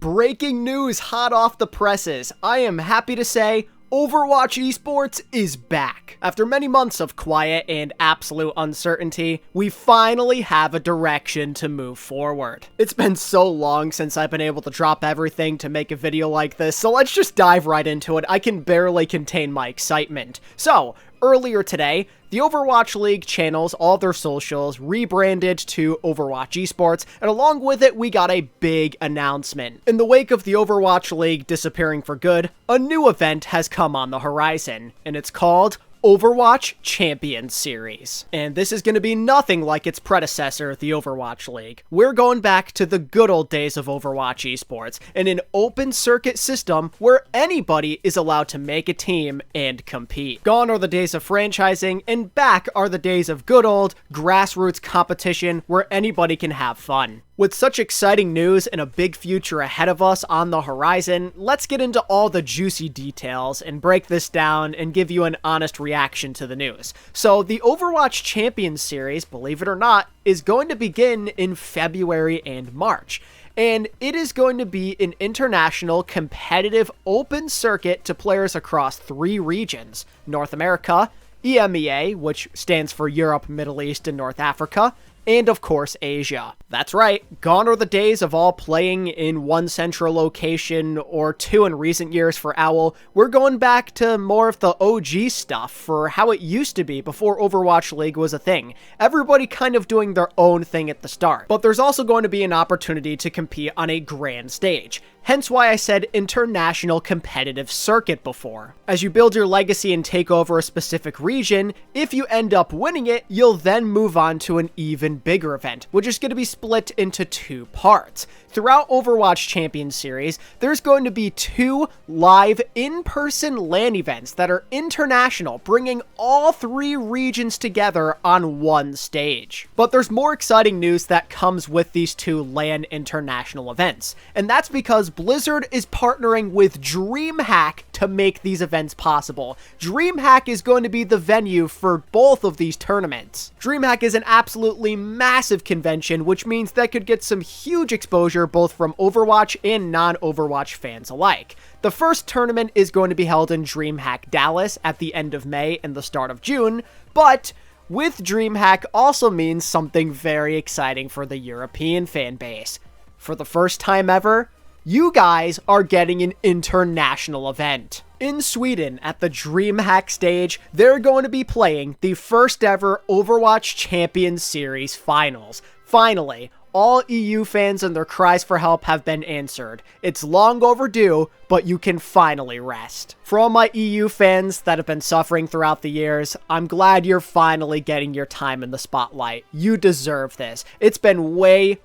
Breaking news hot off the presses. I am happy to say Overwatch Esports is back. After many months of quiet and absolute uncertainty, we finally have a direction to move forward. It's been so long since I've been able to drop everything to make a video like this, so let's just dive right into it. I can barely contain my excitement. So, earlier today, the Overwatch League channels, all their socials, rebranded to Overwatch Esports, and along with it, we got a big announcement. In the wake of the Overwatch League disappearing for good, a new event has come on the horizon, and it's called Overwatch Champions Series. And this is going to be nothing like its predecessor, the Overwatch League. We're going back to the good old days of Overwatch Esports, in an open circuit system where anybody is allowed to make a team and compete. Gone are the days of franchising, and back are the days of good old grassroots competition where anybody can have fun. With such exciting news and a big future ahead of us on the horizon, let's get into all the juicy details and break this down and give you an honest reaction to the news. So, the Overwatch Champions Series, believe it or not, is going to begin in February and March. And it is going to be an international competitive open circuit to players across 3 regions: North America, EMEA, which stands for Europe, Middle East, and North Africa, and of course Asia. That's right, gone are the days of all playing in one central location or 2 in recent years for OWL. We're going back to more of the OG stuff for how it used to be before Overwatch League was a thing. Everybody kind of doing their own thing at the start. But there's also going to be an opportunity to compete on a grand stage. Hence why I said international competitive circuit before. As you build your legacy and take over a specific region, if you end up winning it, you'll then move on to an even bigger event, which is going to be split into 2 parts. Throughout Overwatch Champions Series, there's going to be 2 live in-person LAN events that are international, bringing all 3 regions together on one stage. But there's more exciting news that comes with these 2 LAN international events, and that's because Blizzard is partnering with DreamHack to make these events possible. DreamHack is going to be the venue for both of these tournaments. DreamHack is an absolutely massive convention, which means that could get some huge exposure both from Overwatch and non-Overwatch fans alike. The first tournament is going to be held in DreamHack Dallas at the end of May and the start of June, but with DreamHack also means something very exciting for the European fan base. For the first time ever, you guys are getting an international event. In Sweden, at the DreamHack stage, they're going to be playing the first ever Overwatch Champions Series finals. Finally, all EU fans and their cries for help have been answered. It's long overdue, but you can finally rest. For all my EU fans that have been suffering throughout the years, I'm glad you're finally getting your time in the spotlight. You deserve this. It's been way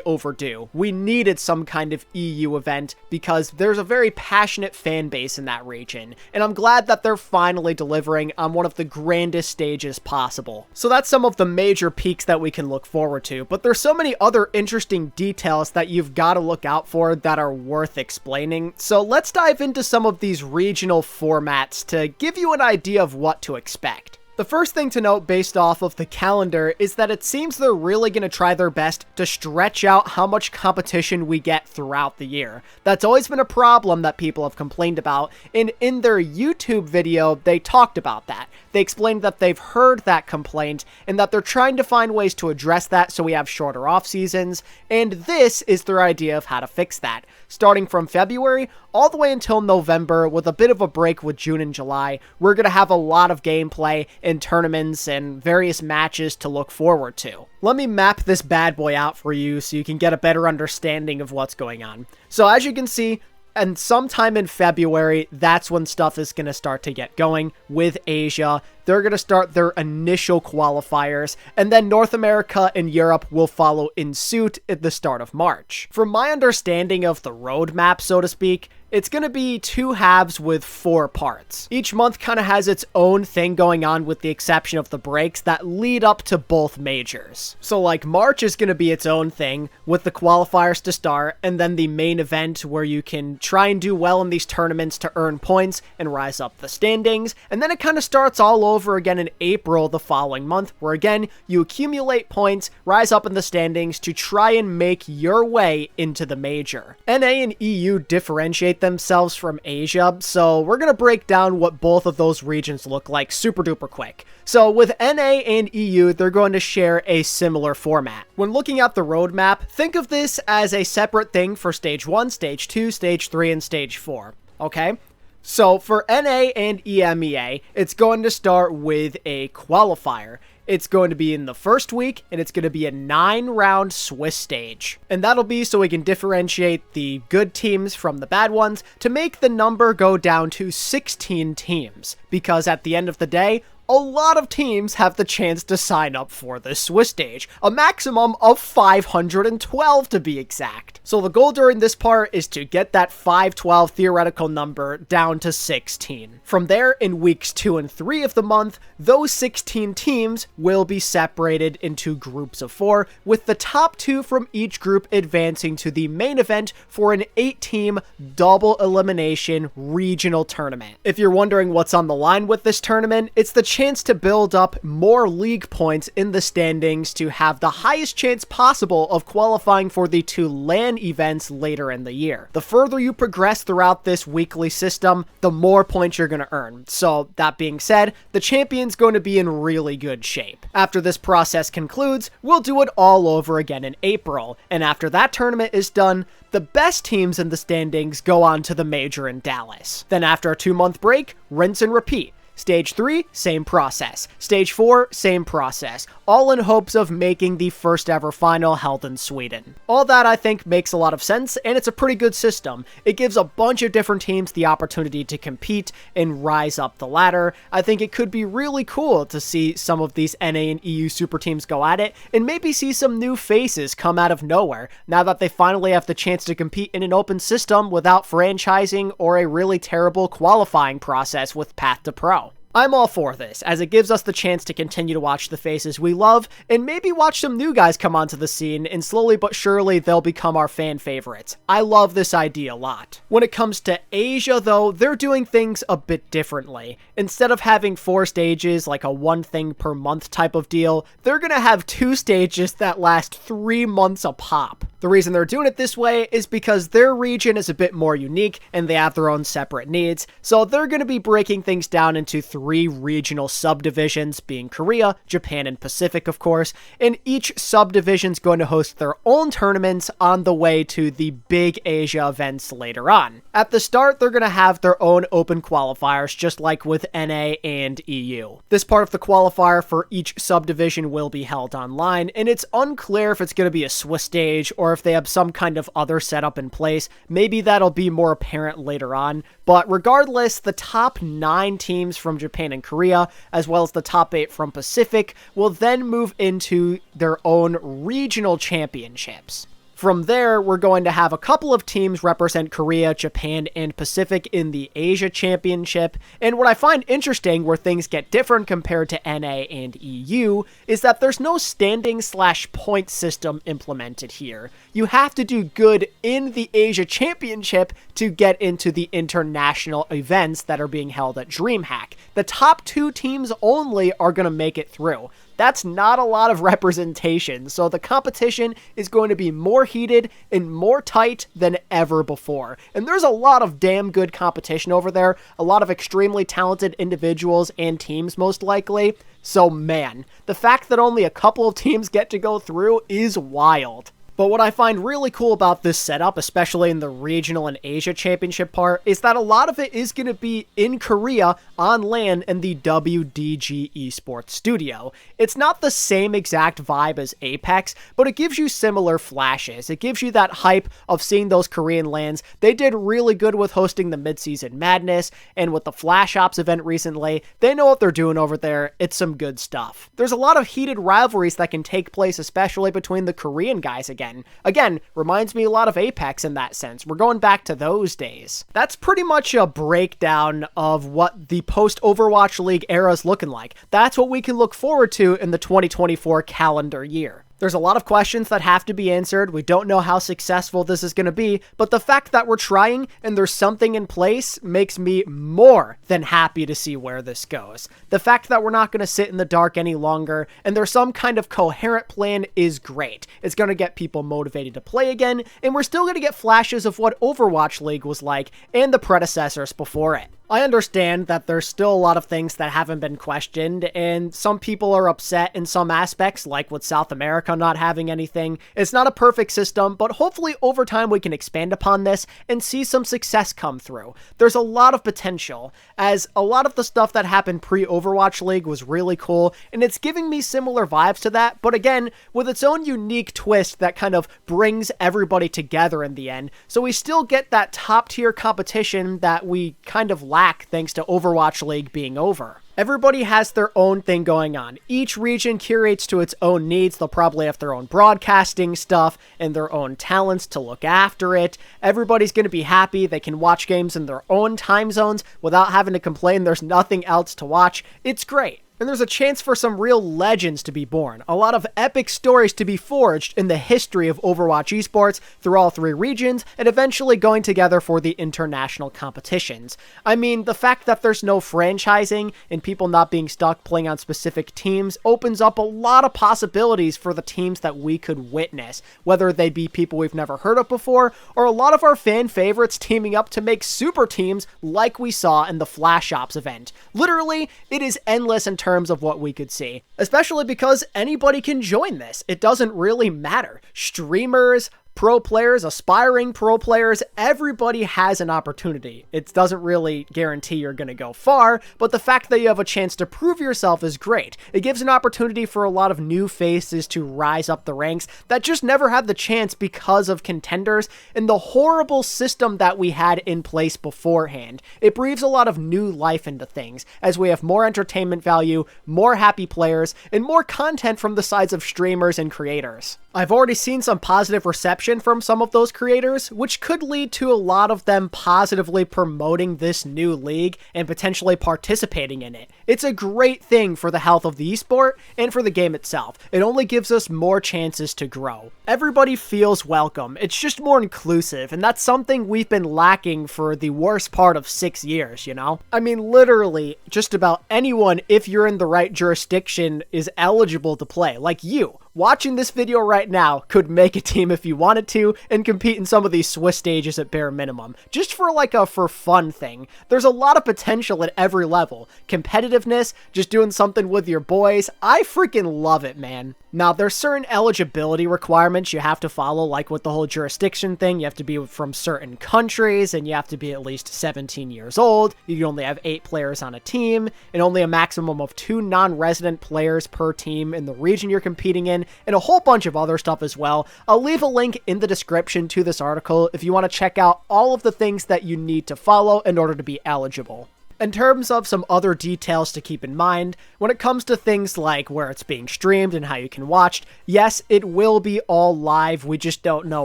overdue. We needed some kind of EU event because there's a very passionate fan base in that region, and I'm glad that they're finally delivering on one of the grandest stages possible. So that's some of the major peaks that we can look forward to, but there's so many other interesting details that you've got to look out for that are worth explaining. So let's dive into some of these regional formats to give you an idea of what to expect. The first thing to note based off of the calendar is that it seems they're really going to try their best to stretch out how much competition we get throughout the year. That's always been a problem that people have complained about, and in their YouTube video, they talked about that. They explained that they've heard that complaint and that they're trying to find ways to address that so we have shorter off seasons, and this is their idea of how to fix that. Starting from February all the way until November, with a bit of a break with June and July, we're going to have a lot of gameplay and tournaments and various matches to look forward to. Let me map this bad boy out for you so you can get a better understanding of what's going on. So as you can see, and sometime in February, that's when stuff is going to start to get going with Asia. They're going to start their initial qualifiers, and then North America and Europe will follow in suit at the start of March. From my understanding of the roadmap, so to speak, it's going to be 2 halves with 4 parts. Each month kind of has its own thing going on with the exception of the breaks that lead up to both majors. So like March is going to be its own thing with the qualifiers to start, and then the main event where you can try and do well in these tournaments to earn points and rise up the standings, and then it kind of starts all over over again in April the following month, where again, you accumulate points, rise up in the standings to try and make your way into the major. NA and EU differentiate themselves from Asia, so we're going to break down what both of those regions look like super duper quick. So with NA and EU, they're going to share a similar format. When looking at the roadmap, think of this as a separate thing for Stage 1, Stage 2, Stage 3, and Stage 4, okay? So for NA and EMEA, it's going to start with a qualifier. It's going to be in the first week, and it's going to be a 9-round Swiss stage. And that'll be so we can differentiate the good teams from the bad ones to make the number go down to 16 teams. Because at the end of the day, a lot of teams have the chance to sign up for this Swiss stage, a maximum of 512 to be exact. So the goal during this part is to get that 512 theoretical number down to 16. From there, in weeks 2 and 3 of the month, those 16 teams will be separated into groups of 4, with the top 2 from each group advancing to the main event for an 8-team double elimination regional tournament. If you're wondering what's on the line with this tournament, it's the chance to build up more league points in the standings to have the highest chance possible of qualifying for the 2 LAN events later in the year. The further you progress throughout this weekly system, the more points you're going to earn. So that being said, the champion's going to be in really good shape. After this process concludes, we'll do it all over again in April, and after that tournament is done, the best teams in the standings go on to the major in Dallas. Then after a 2-month break, rinse and repeat. Stage 3, same process. Stage 4, same process. All in hopes of making the first ever final held in Sweden. All that I think makes a lot of sense, and it's a pretty good system. It gives a bunch of different teams the opportunity to compete and rise up the ladder. I think it could be really cool to see some of these NA and EU super teams go at it, and maybe see some new faces come out of nowhere, now that they finally have the chance to compete in an open system without franchising or a really terrible qualifying process with Path to Pro. I'm all for this, as it gives us the chance to continue to watch the faces we love, and maybe watch some new guys come onto the scene, and slowly but surely they'll become our fan favorites. I love this idea a lot. When it comes to Asia though, they're doing things a bit differently. Instead of having 4 stages, like a 1 thing per month type of deal, they're gonna have 2 stages that last 3 months a pop. The reason they're doing it this way is because their region is a bit more unique and they have their own separate needs, so they're going to be breaking things down into 3 regional subdivisions, being Korea, Japan, and Pacific of course, and each subdivision's going to host their own tournaments on the way to the big Asia events later on. At the start, they're going to have their own open qualifiers, just like with NA and EU. This part of the qualifier for each subdivision will be held online, and it's unclear if it's going to be a Swiss stage or if they have some kind of other setup in place. Maybe that'll be more apparent later on, but regardless, the top 9 teams from Japan and Korea, as well as the top 8 from Pacific, will then move into their own regional championships. From there, we're going to have a couple of teams represent Korea, Japan, and Pacific in the Asia Championship, and what I find interesting where things get different compared to NA and EU is that there's no standing/point system implemented here. You have to do good in the Asia Championship to get into the international events that are being held at DreamHack. The top 2 teams only are going to make it through. That's not a lot of representation, so the competition is going to be more heated and more tight than ever before. And there's a lot of damn good competition over there, a lot of extremely talented individuals and teams most likely. So man, the fact that only a couple of teams get to go through is wild. But what I find really cool about this setup, especially in the regional and Asia championship part, is that a lot of it is going to be in Korea on LAN in the WDG Esports studio. It's not the same exact vibe as Apex, but it gives you similar flashes. It gives you that hype of seeing those Korean LANs. They did really good with hosting the Midseason Madness, and with the Flash Ops event recently, they know what they're doing over there. It's some good stuff. There's a lot of heated rivalries that can take place, especially between the Korean guys again. Again, reminds me a lot of Apex in that sense. We're going back to those days. That's pretty much a breakdown of what the post-Overwatch League era is looking like. That's what we can look forward to in the 2024 calendar year. There's a lot of questions that have to be answered. We don't know how successful this is going to be, but the fact that we're trying and there's something in place makes me more than happy to see where this goes. The fact that we're not going to sit in the dark any longer and there's some kind of coherent plan is great. It's going to get people motivated to play again, and we're still going to get flashes of what Overwatch League was like and the predecessors before it. I understand that there's still a lot of things that haven't been questioned, and some people are upset in some aspects, like with South America not having anything. It's not a perfect system, but hopefully over time we can expand upon this and see some success come through. There's a lot of potential, as a lot of the stuff that happened pre-Overwatch League was really cool, and it's giving me similar vibes to that, but again, with its own unique twist that kind of brings everybody together in the end, so we still get that top-tier competition that we kind of lack thanks to Overwatch League being over. Everybody has their own thing going on. Each region curates to its own needs. They'll probably have their own broadcasting stuff and their own talents to look after it. Everybody's going to be happy. They can watch games in their own time zones without having to complain there's nothing else to watch. It's great. And there's a chance for some real legends to be born, a lot of epic stories to be forged in the history of Overwatch Esports through all three regions, and eventually going together for the international competitions. I mean, the fact that there's no franchising and people not being stuck playing on specific teams opens up a lot of possibilities for the teams that we could witness, whether they be people we've never heard of before, or a lot of our fan favorites teaming up to make super teams like we saw in the Flash Ops event. Literally, it is endless in terms of what we could see, especially because anybody can join this. It doesn't really matter. Streamers, pro players, aspiring pro players, everybody has an opportunity. It doesn't really guarantee you're going to go far, but the fact that you have a chance to prove yourself is great. It gives an opportunity for a lot of new faces to rise up the ranks that just never had the chance because of contenders and the horrible system that we had in place beforehand. It breathes a lot of new life into things, as we have more entertainment value, more happy players, and more content from the sides of streamers and creators. I've already seen some positive reception from some of those creators, which could lead to a lot of them positively promoting this new league and potentially participating in it. It's a great thing for the health of the esport and for the game itself. It only gives us more chances to grow. Everybody feels welcome. It's just more inclusive, and that's something we've been lacking for the worst part of 6 years, you know? I mean, literally, just about anyone, if you're in the right jurisdiction, is eligible to play. Like you. Watching this video right now could make a team if you wanted to and compete in some of these Swiss stages at bare minimum. Just for like a for fun thing. There's a lot of potential at every level. Competitiveness, just doing something with your boys. I freaking love it, man. Now, there's certain eligibility requirements you have to follow, like with the whole jurisdiction thing. You have to be from certain countries, and you have to be at least 17 years old. You can only have 8 players on a team, and only a maximum of 2 non-resident players per team in the region you're competing in, and a whole bunch of other stuff as well. I'll leave a link in the description to this article if you want to check out all of the things that you need to follow in order to be eligible. In terms of some other details to keep in mind, when it comes to things like where it's being streamed and how you can watch, yes, it will be all live. We just don't know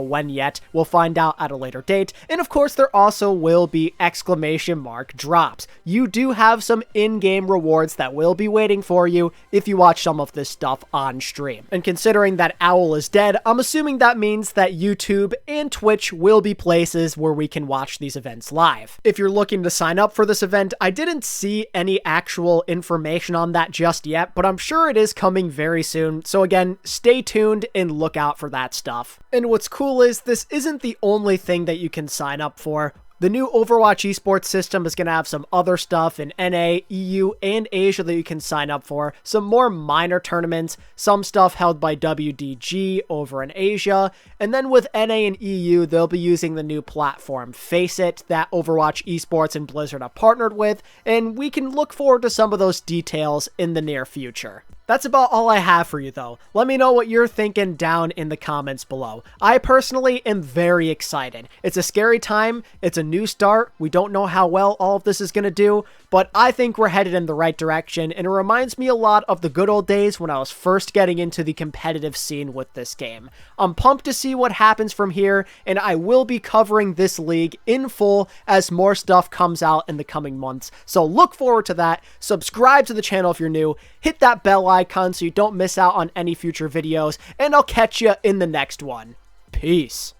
when yet. We'll find out at a later date. And of course, there also will be exclamation mark drops. You do have some in-game rewards that will be waiting for you if you watch some of this stuff on stream. And considering that OWL is dead, I'm assuming that means that YouTube and Twitch will be places where we can watch these events live. If you're looking to sign up for this event, I didn't see any actual information on that just yet, but I'm sure it is coming very soon. So again, stay tuned and look out for that stuff. And what's cool is this isn't the only thing that you can sign up for. The new Overwatch Esports system is going to have some other stuff in NA, EU, and Asia that you can sign up for. Some more minor tournaments, some stuff held by WDG over in Asia. And then with NA and EU, they'll be using the new platform Faceit that Overwatch Esports and Blizzard have partnered with. And we can look forward to some of those details in the near future. That's about all I have for you, though. Let me know what you're thinking down in the comments below. I personally am very excited. It's a scary time. It's a new start. We don't know how well all of this is going to do, but I think we're headed in the right direction, and it reminds me a lot of the good old days when I was first getting into the competitive scene with this game. I'm pumped to see what happens from here, and I will be covering this league in full as more stuff comes out in the coming months. So look forward to that. Subscribe to the channel if you're new. Hit that bell icon so you don't miss out on any future videos, and I'll catch you in the next one. Peace.